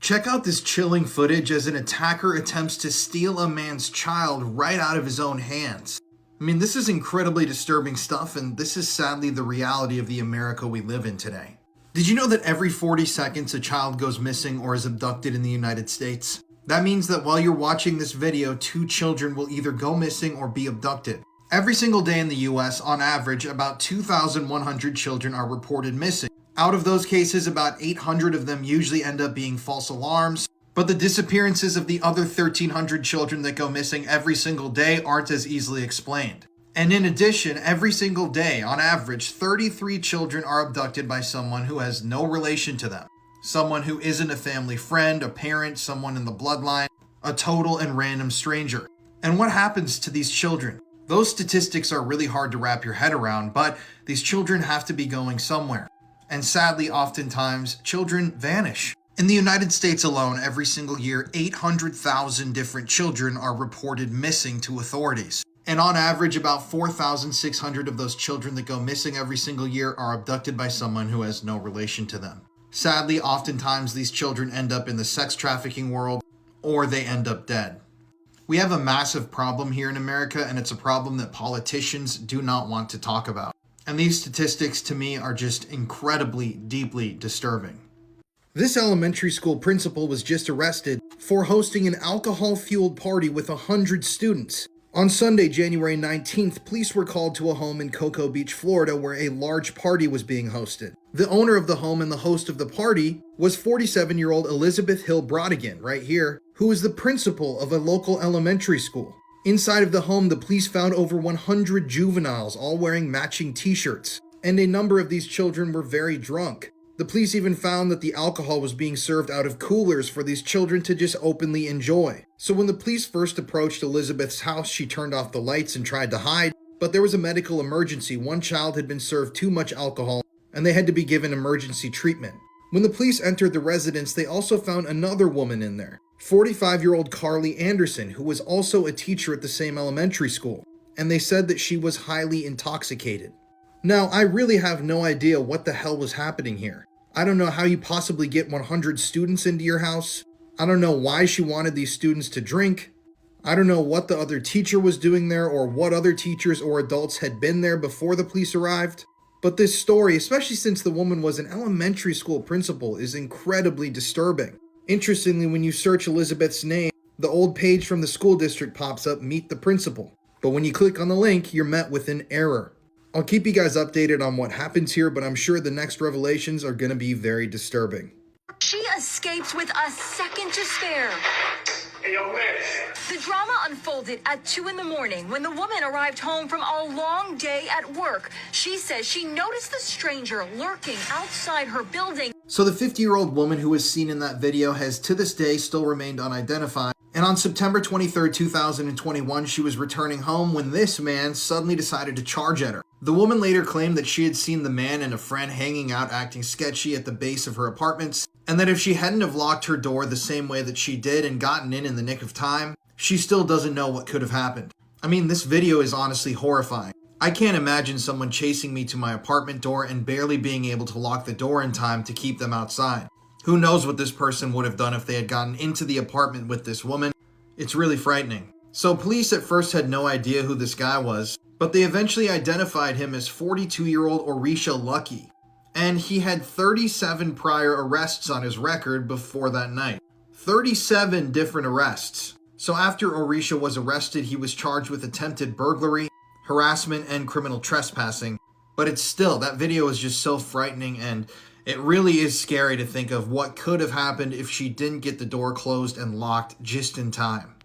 Check out this chilling footage as an attacker attempts to steal a man's child right out of his own hands. I mean, this is incredibly disturbing stuff, and this is sadly the reality of the America we live in today. Did you know that every 40 seconds a child goes missing or is abducted in the United States? That means that while you're watching this video, 2 children will either go missing or be abducted. Every single day in the US, on average, about 2,100 children are reported missing. Out of those cases, about 800 of them usually end up being false alarms, but the disappearances of the other 1,300 children that go missing every single day aren't as easily explained. And in addition, every single day, on average, 33 children are abducted by someone who has no relation to them. Someone who isn't a family friend, a parent, someone in the bloodline, a total and random stranger. And what happens to these children? Those statistics are really hard to wrap your head around, but these children have to be going somewhere. And sadly, oftentimes, children vanish. In the United States alone, every single year, 800,000 different children are reported missing to authorities. And on average, about 4,600 of those children that go missing every single year are abducted by someone who has no relation to them. Sadly, oftentimes these children end up in the sex trafficking world, or they end up dead. We have a massive problem here in America, and it's a problem that politicians do not want to talk about. And these statistics, to me, are just incredibly, deeply disturbing. This elementary school principal was just arrested for hosting an alcohol-fueled party with 100 students. On Sunday, January 19th, police were called to a home in Cocoa Beach, Florida, where a large party was being hosted. The owner of the home and the host of the party was 47-year-old Elizabeth Hill Brodigan, right here, who is the principal of a local elementary school. Inside of the home, the police found over 100 juveniles, all wearing matching t-shirts, and a number of these children were very drunk. The police even found that the alcohol was being served out of coolers for these children to just openly enjoy. So when the police first approached Elizabeth's house, she turned off the lights and tried to hide, but there was a medical emergency. One child had been served too much alcohol, and they had to be given emergency treatment. When the police entered the residence, they also found another woman in there, 45-year-old Carly Anderson, who was also a teacher at the same elementary school, and they said that she was highly intoxicated. Now, I really have no idea what the hell was happening here. I don't know how you possibly get 100 students into your house. I don't know why she wanted these students to drink. I don't know what the other teacher was doing there or what other teachers or adults had been there before the police arrived. But this story, especially since the woman was an elementary school principal, is incredibly disturbing. Interestingly, when you search Elizabeth's name, the old page from the school district pops up, Meet the Principal. But when you click on the link, you're met with an error. I'll keep you guys updated on what happens here, but I'm sure the next revelations are going to be very disturbing. She escapes with a second to spare. Hey, yo, The drama unfolded at 2 a.m. when the woman arrived home from a long day at work. She says she noticed the stranger lurking outside her building. So the 50-year-old woman who was seen in that video has to this day still remained unidentified. And on September 23, 2021, she was returning home when this man suddenly decided to charge at her. The woman later claimed that she had seen the man and a friend hanging out acting sketchy at the base of her apartments, and that if she hadn't have locked her door the same way that she did and gotten in the nick of time, she still doesn't know what could have happened. I mean, this video is honestly horrifying. I can't imagine someone chasing me to my apartment door and barely being able to lock the door in time to keep them outside. Who knows what this person would have done if they had gotten into the apartment with this woman? It's really frightening. So police at first had no idea who this guy was, but they eventually identified him as 42-year-old Orisha Lucky. And he had 37 prior arrests on his record before that night. 37 different arrests. So after Orisha was arrested, he was charged with attempted burglary, harassment, and criminal trespassing. But it's still, that video is just so frightening, and it really is scary to think of what could have happened if she didn't get the door closed and locked just in time.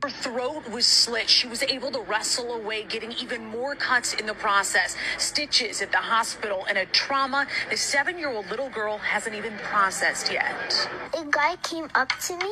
Her throat was slit. She was able to wrestle away, getting even more cuts in the process. Stitches at the hospital and a trauma the 7-year-old little girl hasn't even processed yet. A guy came up to me.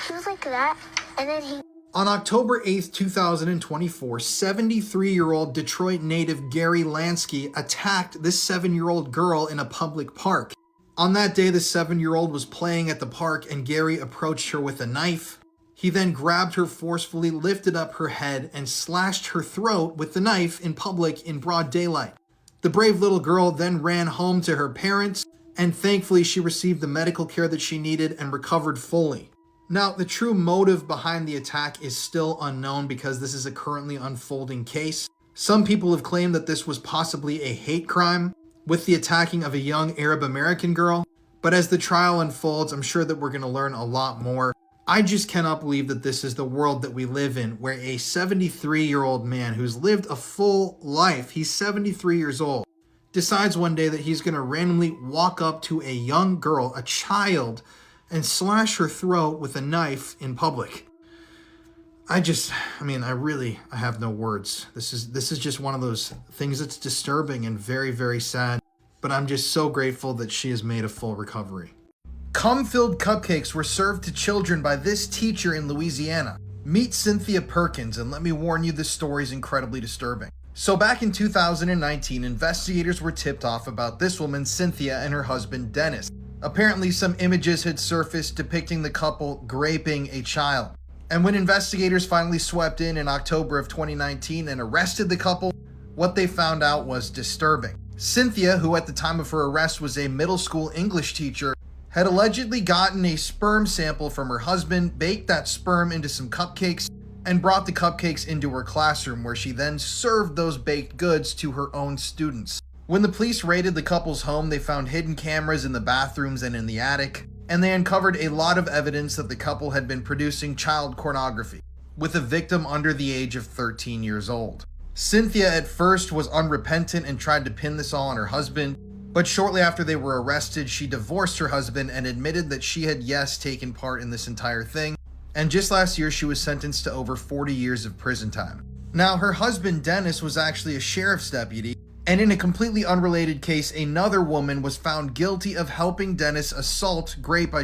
He was like that, and then he... On October 8th, 2024, 73-year-old Detroit native Gary Lansky attacked this 7-year-old girl in a public park. On that day, the 7-year-old was playing at the park and Gary approached her with a knife. He then grabbed her forcefully, lifted up her head, and slashed her throat with the knife in public in broad daylight. The brave little girl then ran home to her parents, and thankfully she received the medical care that she needed and recovered fully. Now, the true motive behind the attack is still unknown because this is a currently unfolding case. Some people have claimed that this was possibly a hate crime with the attacking of a young Arab American girl, but as the trial unfolds, I'm sure that we're going to learn a lot more. I just cannot believe that this is the world that we live in, where a 73-year-old man who's lived a full life, he's 73 years old, decides one day that he's going to randomly walk up to a young girl, a child, and slash her throat with a knife in public. I have no words. This is just one of those things that's disturbing and very, very sad, but I'm just so grateful that she has made a full recovery. Cum-filled cupcakes were served to children by this teacher in Louisiana. Meet Cynthia Perkins, and let me warn you, this story is incredibly disturbing. So back in 2019, investigators were tipped off about this woman, Cynthia, and her husband, Dennis. Apparently, some images had surfaced depicting the couple graping a child. And when investigators finally swept in October of 2019 and arrested the couple, what they found out was disturbing. Cynthia, who at the time of her arrest was a middle school English teacher, had allegedly gotten a sperm sample from her husband, baked that sperm into some cupcakes, and brought the cupcakes into her classroom, where she then served those baked goods to her own students. When the police raided the couple's home, they found hidden cameras in the bathrooms and in the attic, and they uncovered a lot of evidence that the couple had been producing child pornography, with a victim under the age of 13 years old. Cynthia at first was unrepentant and tried to pin this all on her husband, but shortly after they were arrested, she divorced her husband and admitted that she had, yes, taken part in this entire thing, and just last year she was sentenced to over 40 years of prison time. Now, her husband Dennis was actually a sheriff's deputy, and in a completely unrelated case, another woman was found guilty of helping Dennis grape,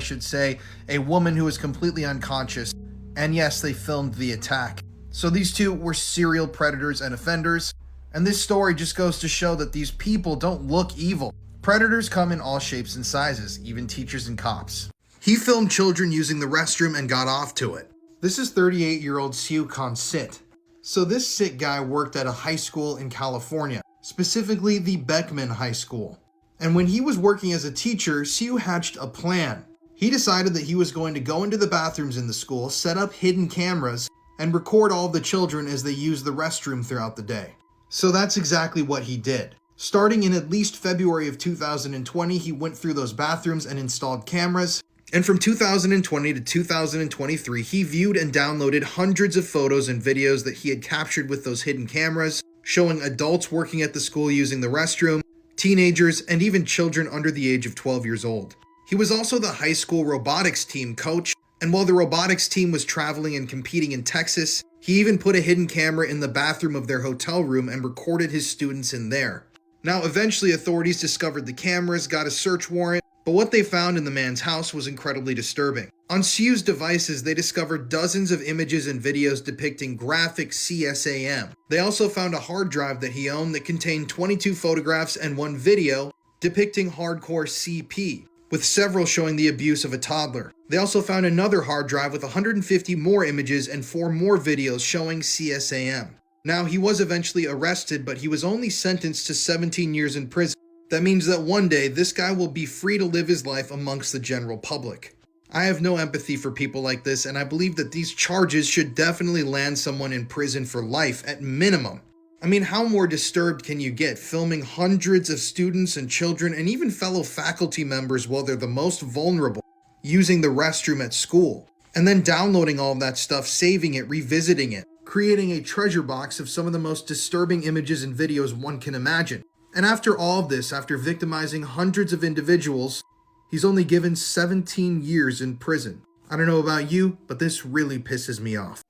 a woman who was completely unconscious. And yes, they filmed the attack. So these two were serial predators and offenders. And this story just goes to show that these people don't look evil. Predators come in all shapes and sizes, even teachers and cops. He filmed children using the restroom and got off to it. This is 38-year-old Siu Sit. So this Sit guy worked at a high school in California, specifically the Beckman High School. And when he was working as a teacher, Siu hatched a plan. He decided that he was going to go into the bathrooms in the school, set up hidden cameras, and record all of the children as they used the restroom throughout the day. So that's exactly what he did. Starting in at least February of 2020, he went through those bathrooms and installed cameras. And from 2020 to 2023, he viewed and downloaded hundreds of photos and videos that he had captured with those hidden cameras, showing adults working at the school using the restroom, teenagers, and even children under the age of 12 years old. He was also the high school robotics team coach, and while the robotics team was traveling and competing in Texas, he even put a hidden camera in the bathroom of their hotel room and recorded his students in there. Now, eventually authorities discovered the cameras, got a search warrant, but what they found in the man's house was incredibly disturbing. On Siu's devices, they discovered dozens of images and videos depicting graphic CSAM. They also found a hard drive that he owned that contained 22 photographs and one video depicting hardcore CP, with several showing the abuse of a toddler. They also found another hard drive with 150 more images and 4 more videos showing CSAM. Now, he was eventually arrested, but he was only sentenced to 17 years in prison. That means that one day, this guy will be free to live his life amongst the general public. I have no empathy for people like this, and I believe that these charges should definitely land someone in prison for life at minimum. I mean, how more disturbed can you get, filming hundreds of students and children and even fellow faculty members while they're the most vulnerable, using the restroom at school, and then downloading all of that stuff, saving it, revisiting it, creating a treasure box of some of the most disturbing images and videos one can imagine. And after all of this, after victimizing hundreds of individuals, he's only given 17 years in prison. I don't know about you, but this really pisses me off.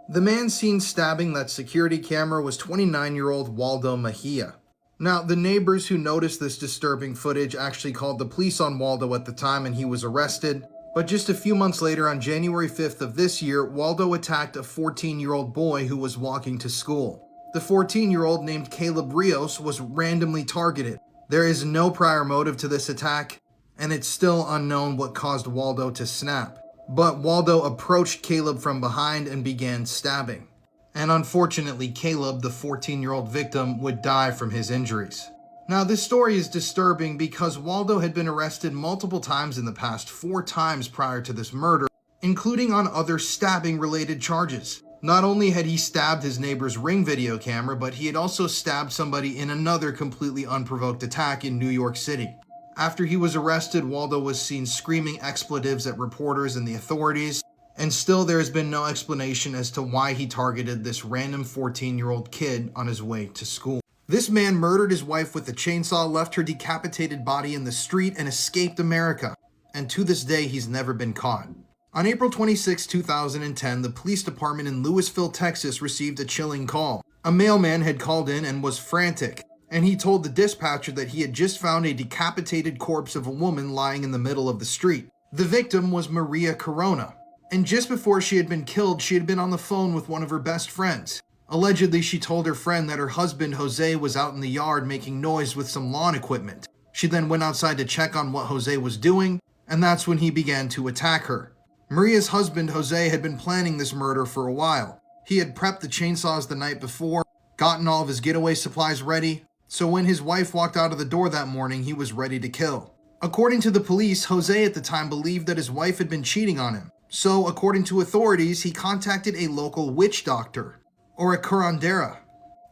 The man seen stabbing that security camera was 29-year-old Waldo Mejia. Now, the neighbors who noticed this disturbing footage actually called the police on Waldo at the time and he was arrested. But just a few months later, on January 5th of this year, Waldo attacked a 14-year-old boy who was walking to school. The 14-year-old, named Caleb Rios, was randomly targeted. There is no prior motive to this attack, and it's still unknown what caused Waldo to snap. But Waldo approached Caleb from behind and began stabbing. And unfortunately, Caleb, the 14-year-old victim, would die from his injuries. Now, this story is disturbing because Waldo had been arrested multiple times in the past, 4 times prior to this murder, including on other stabbing-related charges. Not only had he stabbed his neighbor's Ring video camera, but he had also stabbed somebody in another completely unprovoked attack in New York City. After he was arrested, Waldo was seen screaming expletives at reporters and the authorities, and still there has been no explanation as to why he targeted this random 14-year-old kid on his way to school. This man murdered his wife with a chainsaw, left her decapitated body in the street, and escaped America. And to this day, he's never been caught. On April 26, 2010, the police department in Lewisville, Texas received a chilling call. A mailman had called in and was frantic, and he told the dispatcher that he had just found a decapitated corpse of a woman lying in the middle of the street. The victim was Maria Corona, and just before she had been killed, she had been on the phone with one of her best friends. Allegedly, she told her friend that her husband, Jose, was out in the yard making noise with some lawn equipment. She then went outside to check on what Jose was doing, and that's when he began to attack her. Maria's husband, Jose, had been planning this murder for a while. He had prepped the chainsaws the night before, gotten all of his getaway supplies ready, so when his wife walked out of the door that morning, he was ready to kill. According to the police, Jose at the time believed that his wife had been cheating on him. So, according to authorities, he contacted a local witch doctor, or a curandera.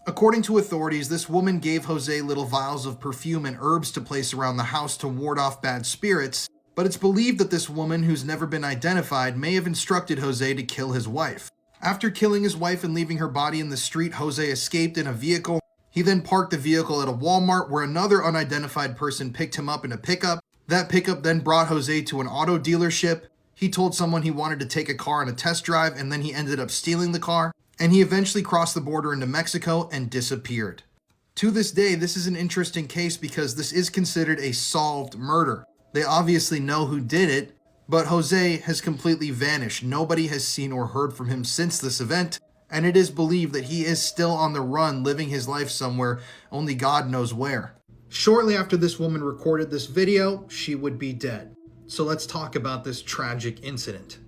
According to authorities, this woman gave Jose little vials of perfume and herbs to place around the house to ward off bad spirits, but it's believed that this woman, who's never been identified, may have instructed Jose to kill his wife. After killing his wife and leaving her body in the street, Jose escaped in a vehicle. He then parked the vehicle at a Walmart where another unidentified person picked him up in a pickup. That pickup then brought Jose to an auto dealership. He told someone he wanted to take a car on a test drive, and then he ended up stealing the car. And he eventually crossed the border into Mexico and disappeared. To this day, this is an interesting case because this is considered a solved murder. They obviously know who did it, but Jose has completely vanished. Nobody has seen or heard from him since this event, and it is believed that he is still on the run, living his life somewhere, only God knows where. Shortly after this woman recorded this video, she would be dead. So let's talk about this tragic incident.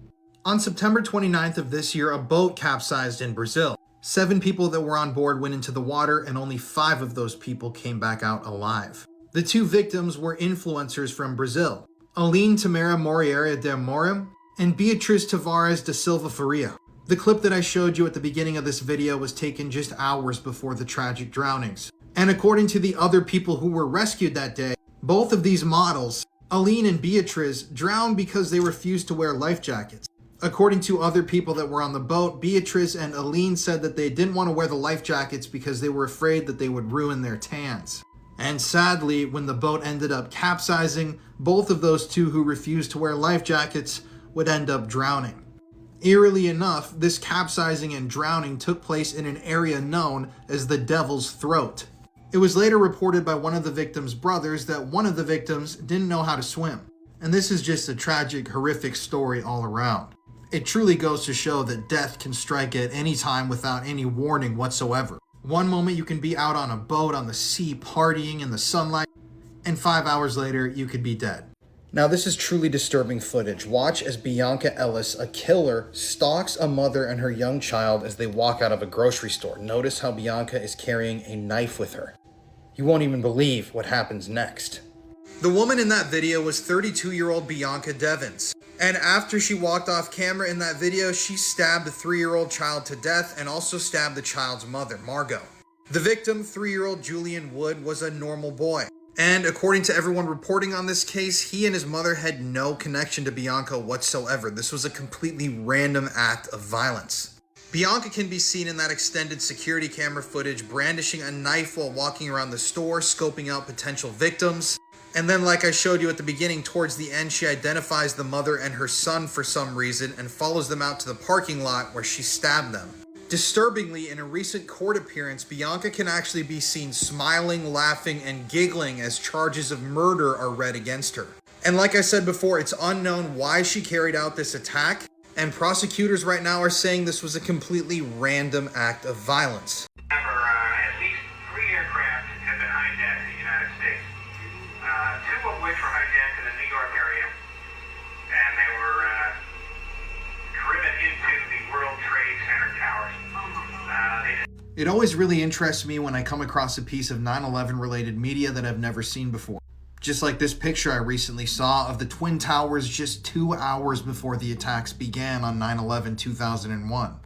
On September 29th of this year, a boat capsized in Brazil. 7 people that were on board went into the water, and only 5 of those people came back out alive. The 2 victims were influencers from Brazil, Aline Tamara Moreira de Morim and Beatriz Tavares da Silva Faria. The clip that I showed you at the beginning of this video was taken just hours before the tragic drownings. And according to the other people who were rescued that day, both of these models, Aline and Beatriz, drowned because they refused to wear life jackets. According to other people that were on the boat, Beatriz and Aline said that they didn't want to wear the life jackets because they were afraid that they would ruin their tans. And sadly, when the boat ended up capsizing, both of those 2 who refused to wear life jackets would end up drowning. Eerily enough, this capsizing and drowning took place in an area known as the Devil's Throat. It was later reported by one of the victims' brothers that one of the victims didn't know how to swim. And this is just a tragic, horrific story all around. It truly goes to show that death can strike at any time without any warning whatsoever. One moment you can be out on a boat on the sea partying in the sunlight, and 5 hours later you could be dead. Now this is truly disturbing footage. Watch as Bianca Ellis, a killer, stalks a mother and her young child as they walk out of a grocery store. Notice how Bianca is carrying a knife with her. You won't even believe what happens next. The woman in that video was 32-year-old Bianca Devins. And after she walked off camera in that video, she stabbed the 3-year-old child to death and also stabbed the child's mother, Margot. The victim, 3-year-old Julian Wood, was a normal boy. And according to everyone reporting on this case, he and his mother had no connection to Bianca whatsoever. This was a completely random act of violence. Bianca can be seen in that extended security camera footage brandishing a knife while walking around the store, scoping out potential victims. And then, like I showed you at the beginning, towards the end, she identifies the mother and her son for some reason and follows them out to the parking lot where she stabbed them. Disturbingly, in a recent court appearance, Bianca can actually be seen smiling, laughing, and giggling as charges of murder are read against her. And like I said before, it's unknown why she carried out this attack, and prosecutors right now are saying this was a completely random act of violence. At least 3 aircraft have been hijacked in the United States. 2 of which were hijacked in the New York area, and they were driven into the World Trade Center towers. It always really interests me when I come across a piece of 9/11 related media that I've never seen before. Just like this picture I recently saw of the Twin Towers just 2 hours before the attacks began on 9/11/2001.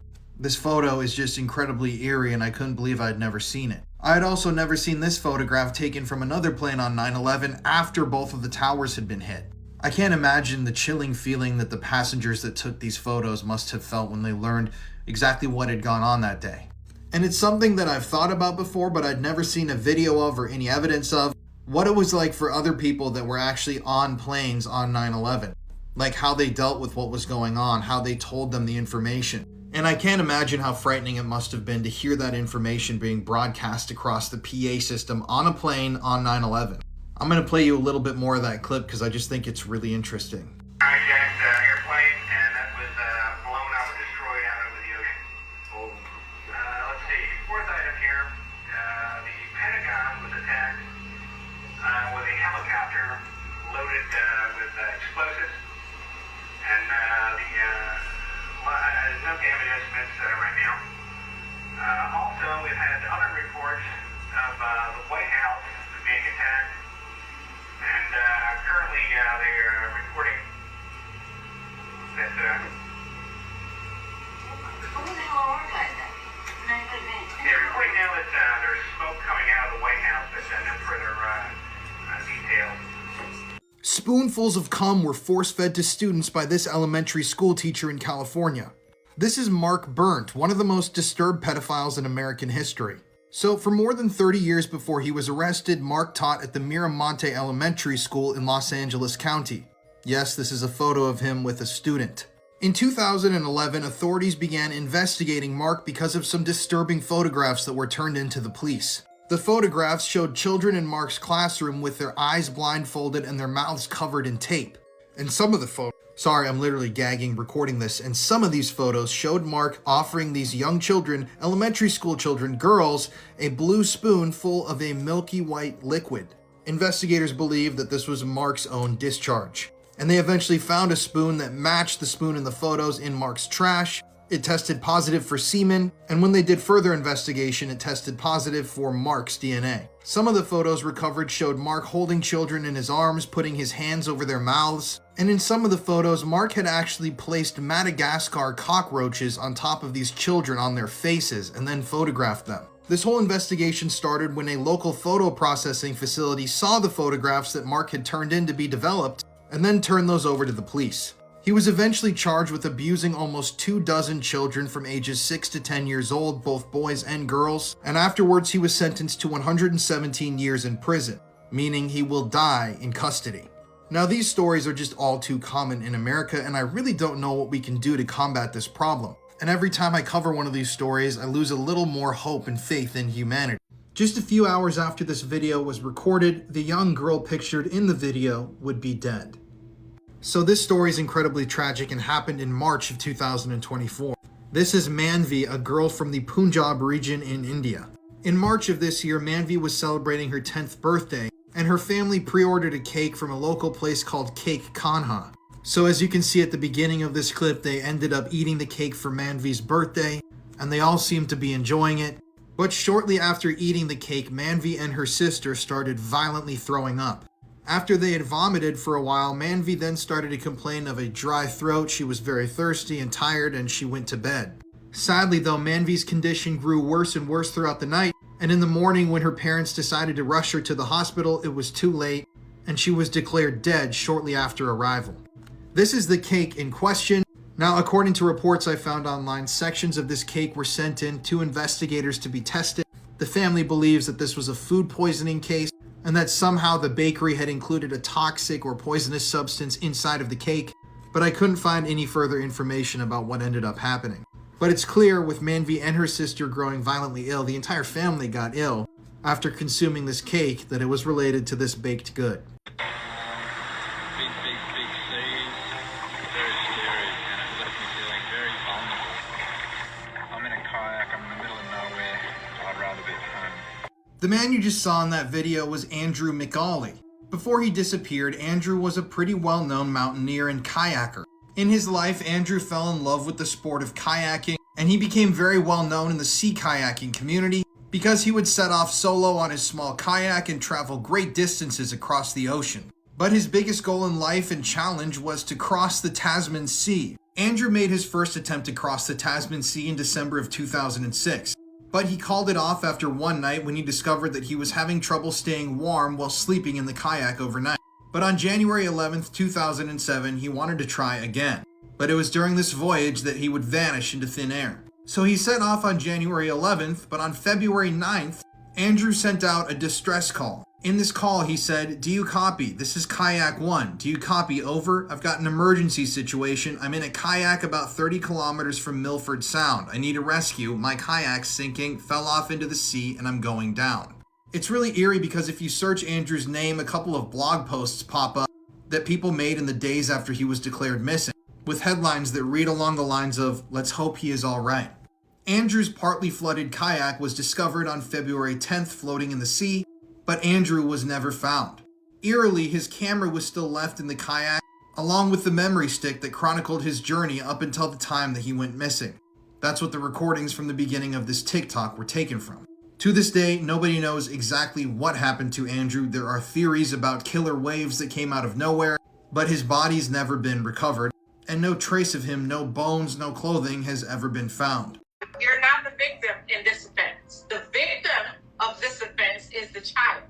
This photo is just incredibly eerie and I couldn't believe I'd never seen it. I had also never seen this photograph taken from another plane on 9/11 after both of the towers had been hit. I can't imagine the chilling feeling that the passengers that took these photos must have felt when they learned exactly what had gone on that day. And it's something that I've thought about before, but I'd never seen a video of or any evidence of what it was like for other people that were actually on planes on 9/11. Like how they dealt with what was going on, how they told them the information. And I can't imagine how frightening it must have been to hear that information being broadcast across the PA system on a plane on 9/11. I'm going to play you a little bit more of that clip because I just think it's really interesting. Hijacked airplane, and that was blown up or destroyed out over the ocean. Let's see, fourth item here. The Pentagon was attacked with a helicopter loaded with explosives, and there's no damage estimates right now. Also, we've had other reports of the White House being attacked, and currently they're reporting that they're reporting now that there's smoke coming out of the White House, but no further details. Spoonfuls of cum were force-fed to students by this elementary school teacher in California. This is Mark Burnt, one of the most disturbed pedophiles in American history. So for more than 30 years before he was arrested, Mark taught at the Miramonte Elementary School in Los Angeles County. Yes, this is a photo of him with a student. In 2011, authorities began investigating Mark because of some disturbing photographs that were turned into the police. The photographs showed children in Mark's classroom with their eyes blindfolded and their mouths covered in tape. And some of the photos, sorry, I'm literally gagging recording this, and some of these photos showed Mark offering these young children, elementary school children, girls, a blue spoon full of a milky white liquid. Investigators believe that this was Mark's own discharge. And they eventually found a spoon that matched the spoon in the photos in Mark's trash. It tested positive for semen, and when they did further investigation, it tested positive for Mark's DNA. Some of the photos recovered showed Mark holding children in his arms, putting his hands over their mouths, and in some of the photos, Mark had actually placed Madagascar cockroaches on top of these children on their faces and then photographed them. This whole investigation started when a local photo processing facility saw the photographs that Mark had turned in to be developed, and then turned those over to the police. He was eventually charged with abusing almost 24 children from ages 6 to 10 years old, both boys and girls, and afterwards he was sentenced to 117 years in prison, meaning he will die in custody. Now these stories are just all too common in America, and I really don't know what we can do to combat this problem. And every time I cover one of these stories, I lose a little more hope and faith in humanity. Just a few hours after this video was recorded, the young girl pictured in the video would be dead. So this story is incredibly tragic and happened in March of 2024. This is Manvi, a girl from the Punjab region in India. In March of this year, Manvi was celebrating her 10th birthday, and her family pre-ordered a cake from a local place called Cake Kanha. So as you can see at the beginning of this clip, they ended up eating the cake for Manvi's birthday, and they all seemed to be enjoying it. But shortly after eating the cake, Manvi and her sister started violently throwing up. After they had vomited for a while, Manvi then started to complain of a dry throat. She was very thirsty and tired, and she went to bed. Sadly though, Manvi's condition grew worse and worse throughout the night, and in the morning when her parents decided to rush her to the hospital, it was too late, and she was declared dead shortly after arrival. This is the cake in question. Now, according to reports I found online, sections of this cake were sent in to investigators to be tested. The family believes that this was a food poisoning case, and that somehow the bakery had included a toxic or poisonous substance inside of the cake, but I couldn't find any further information about what ended up happening. But it's clear with Manvi and her sister growing violently ill, the entire family got ill after consuming this cake, that it was related to this baked good. Big seas, very scary, and it left me feeling very vulnerable. I'm in a kayak, I'm in the middle of nowhere, I'd rather be at home. The man you just saw in that video was Andrew McAuley. Before he disappeared, Andrew was a pretty well-known mountaineer and kayaker. In his life, Andrew fell in love with the sport of kayaking, and he became very well known in the sea kayaking community because he would set off solo on his small kayak and travel great distances across the ocean. But his biggest goal in life and challenge was to cross the Tasman Sea. Andrew made his first attempt to cross the Tasman Sea in December of 2006, but he called it off after one night when he discovered that he was having trouble staying warm while sleeping in the kayak overnight. But on January 11th, 2007, he wanted to try again. But it was during this voyage that he would vanish into thin air. So he set off on January 11th, but on February 9th, Andrew sent out a distress call. In this call, he said, "Do you copy? This is Kayak 1. Do you copy? Over. I've got an emergency situation. I'm in a kayak about 30 kilometers from Milford Sound. I need a rescue. My kayak's sinking, fell off into the sea, and I'm going down." It's really eerie because if you search Andrew's name, a couple of blog posts pop up that people made in the days after he was declared missing, with headlines that read along the lines of, "Let's hope he is all right." Andrew's partly flooded kayak was discovered on February 10th floating in the sea, but Andrew was never found. Eerily, his camera was still left in the kayak, along with the memory stick that chronicled his journey up until the time that he went missing. That's what the recordings from the beginning of this TikTok were taken from. To this day, nobody knows exactly what happened to Andrew. There are theories about killer waves that came out of nowhere, but his body's never been recovered, and no trace of him, no bones, no clothing has ever been found. You're not the victim in this offense. The victim of this offense is the child.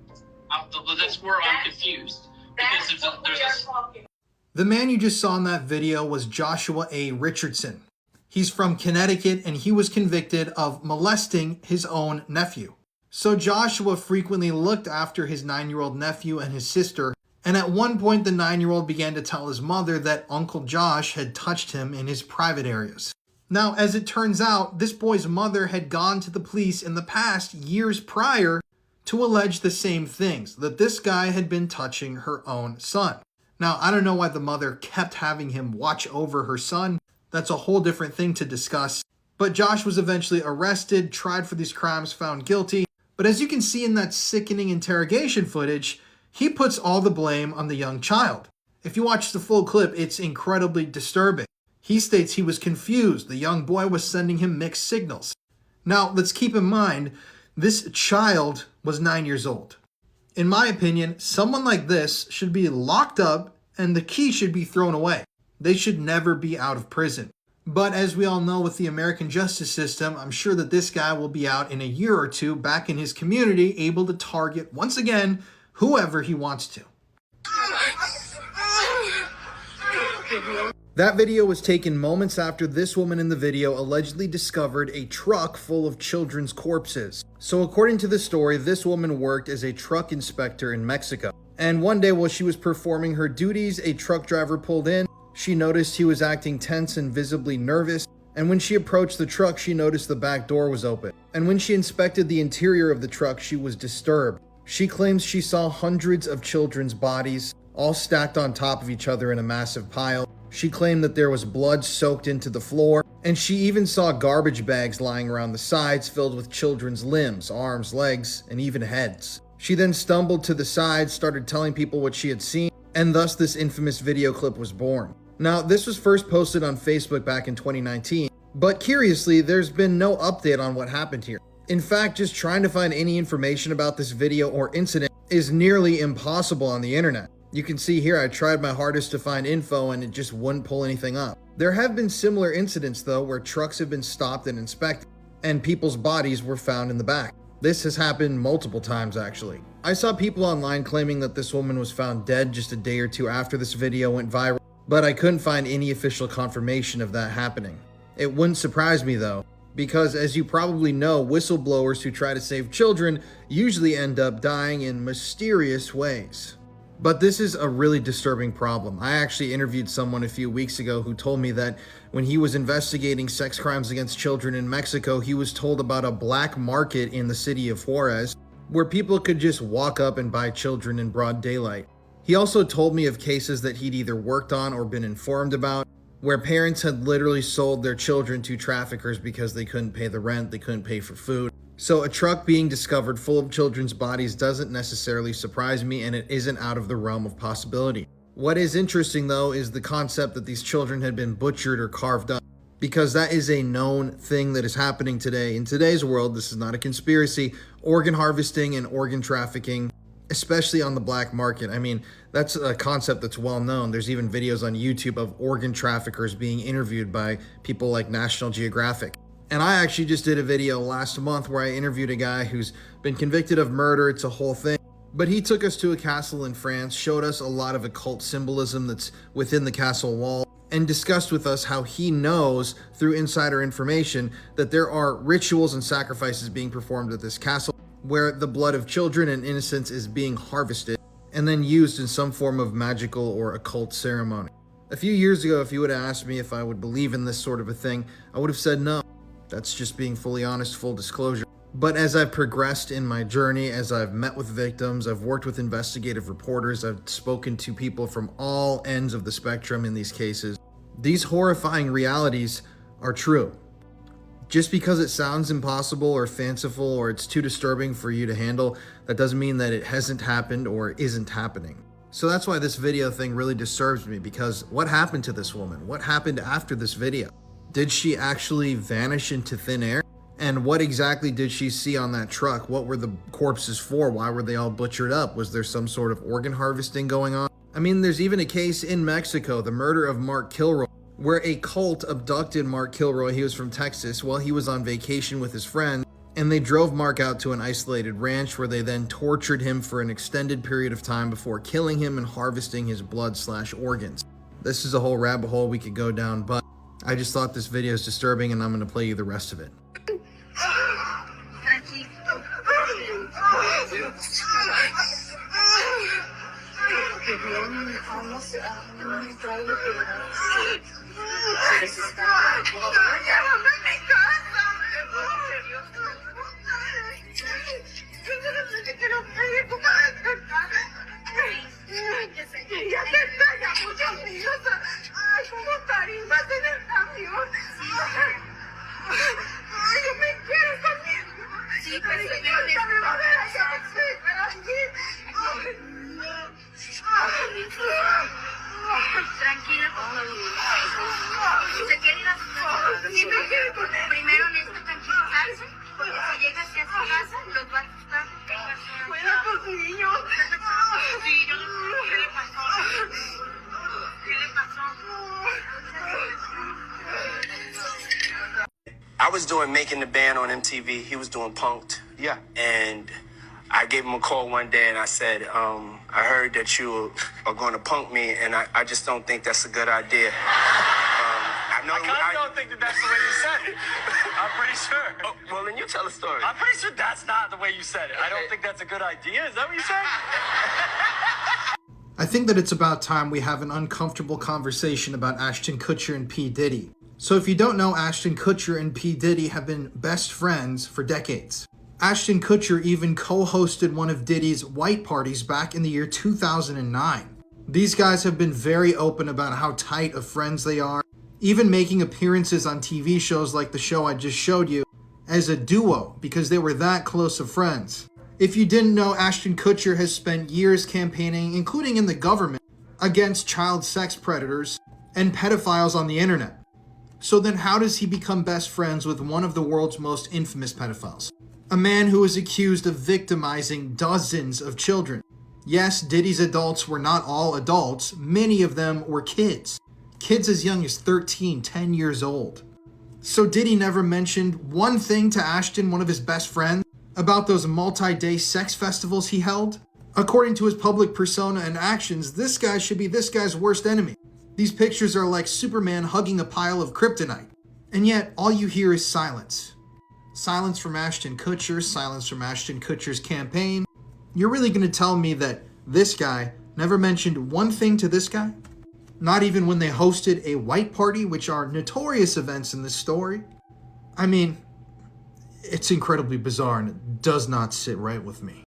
That's where I'm confused. That's what we are talking. The man you just saw in that video was Joshua A. Richardson. He's from Connecticut, and he was convicted of molesting his own nephew. So Joshua frequently looked after his 9-year-old nephew and his sister, and at one point the 9-year-old began to tell his mother that Uncle Josh had touched him in his private areas. Now, as it turns out, this boy's mother had gone to the police in the past, years prior, to allege the same things, that this guy had been touching her own son. Now, I don't know why the mother kept having him watch over her son. That's a whole different thing to discuss. But Josh was eventually arrested, tried for these crimes, found guilty. But as you can see in that sickening interrogation footage, he puts all the blame on the young child. If you watch the full clip, it's incredibly disturbing. He states he was confused. The young boy was sending him mixed signals. Now, let's keep in mind, this child was 9 years old. In my opinion, someone like this should be locked up and the key should be thrown away. They should never be out of prison. But as we all know with the American justice system, I'm sure that this guy will be out in a year or two back in his community, able to target, once again, whoever he wants to. That video was taken moments after this woman in the video allegedly discovered a truck full of children's corpses. So according to the story, this woman worked as a truck inspector in Mexico. And one day while she was performing her duties, a truck driver pulled in. She noticed he was acting tense and visibly nervous. And when she approached the truck, she noticed the back door was open. And when she inspected the interior of the truck, she was disturbed. She claims she saw hundreds of children's bodies, all stacked on top of each other in a massive pile. She claimed that there was blood soaked into the floor, and she even saw garbage bags lying around the sides filled with children's limbs, arms, legs, and even heads. She then stumbled to the side, started telling people what she had seen, and thus this infamous video clip was born. Now, this was first posted on Facebook back in 2019, but curiously, there's been no update on what happened here. In fact, just trying to find any information about this video or incident is nearly impossible on the internet. You can see here I tried my hardest to find info and it just wouldn't pull anything up. There have been similar incidents though where trucks have been stopped and inspected and people's bodies were found in the back. This has happened multiple times actually. I saw people online claiming that this woman was found dead just a day or two after this video went viral, but I couldn't find any official confirmation of that happening. It wouldn't surprise me though, because as you probably know, whistleblowers who try to save children usually end up dying in mysterious ways. But this is a really disturbing problem. I actually interviewed someone a few weeks ago who told me that when he was investigating sex crimes against children in Mexico, he was told about a black market in the city of Juarez where people could just walk up and buy children in broad daylight. He also told me of cases that he'd either worked on or been informed about where parents had literally sold their children to traffickers because they couldn't pay the rent, they couldn't pay for food. So a truck being discovered full of children's bodies doesn't necessarily surprise me, and it isn't out of the realm of possibility. What is interesting though is the concept that these children had been butchered or carved up. because that is a known thing that is happening today. In today's world, this is not a conspiracy. Organ harvesting and organ trafficking, especially on the black market. I mean, that's a concept that's well known. There's even videos on YouTube of organ traffickers being interviewed by people like National Geographic. And I actually just did a video last month where I interviewed a guy who's been convicted of murder. It's a whole thing. But he took us to a castle in France, showed us a lot of occult symbolism that's within the castle wall, and discussed with us how he knows through insider information that there are rituals and sacrifices being performed at this castle where the blood of children and innocents is being harvested and then used in some form of magical or occult ceremony. A few years ago, if you would have asked me if I would believe in this sort of a thing, I would have said no. That's just being fully honest, full disclosure. But as I've progressed in my journey, as I've met with victims, I've worked with investigative reporters, I've spoken to people from all ends of the spectrum in these cases, these horrifying realities are true. Just because it sounds impossible or fanciful or it's too disturbing for you to handle, that doesn't mean that it hasn't happened or isn't happening. So that's why this video thing really disturbs me, because what happened to this woman? What happened after this video? Did she actually vanish into thin air? And what exactly did she see on that truck? What were the corpses for? Why were they all butchered up? Was there some sort of organ harvesting going on? I mean, there's even a case in Mexico, the murder of Mark Kilroy, where a cult abducted Mark Kilroy. He was from Texas while he was on vacation with his friend, and they drove Mark out to an isolated ranch where they then tortured him for an extended period of time before killing him and harvesting his blood/organs. This is a whole rabbit hole we could go down, but I just thought this video is disturbing and I'm going to play you the rest of it. Tranquila, por favor. Si se quiere ir a su casa, primero necesita tranquilizarse, porque si llega hacia su casa, los va a asustar. Cuida a tus niños. Sí, yo no sé qué le pasó. ¿Qué le pasó? I was doing Making the Band on MTV. He was doing Punked. Yeah. And I gave him a call one day and I said, I heard that you are going to punk me, and I just don't think that's a good idea. I don't think that's the way you said it. I'm pretty sure. Oh, well, then you tell a story. I'm pretty sure that's not the way you said it. I don't think that's a good idea. Is that what you said? I think that it's about time we have an uncomfortable conversation about Ashton Kutcher and P. Diddy. So if you don't know, Ashton Kutcher and P. Diddy have been best friends for decades. Ashton Kutcher even co-hosted one of Diddy's white parties back in the year 2009. These guys have been very open about how tight of friends they are, even making appearances on TV shows like the show I just showed you as a duo because they were that close of friends. If you didn't know, Ashton Kutcher has spent years campaigning, including in the government, against child sex predators and pedophiles on the internet. So then how does he become best friends with one of the world's most infamous pedophiles? A man who is accused of victimizing dozens of children. Yes, Diddy's adults were not all adults. Many of them were kids. Kids as young as 13, 10 years old. So Diddy never mentioned one thing to Ashton, one of his best friends, about those multi-day sex festivals he held? According to his public persona and actions, this guy should be this guy's worst enemy. These pictures are like Superman hugging a pile of kryptonite. And yet, all you hear is silence. Silence from Ashton Kutcher, silence from Ashton Kutcher's campaign. You're really going to tell me that this guy never mentioned one thing to this guy? Not even when they hosted a white party, which are notorious events in this story? I mean, it's incredibly bizarre and it does not sit right with me.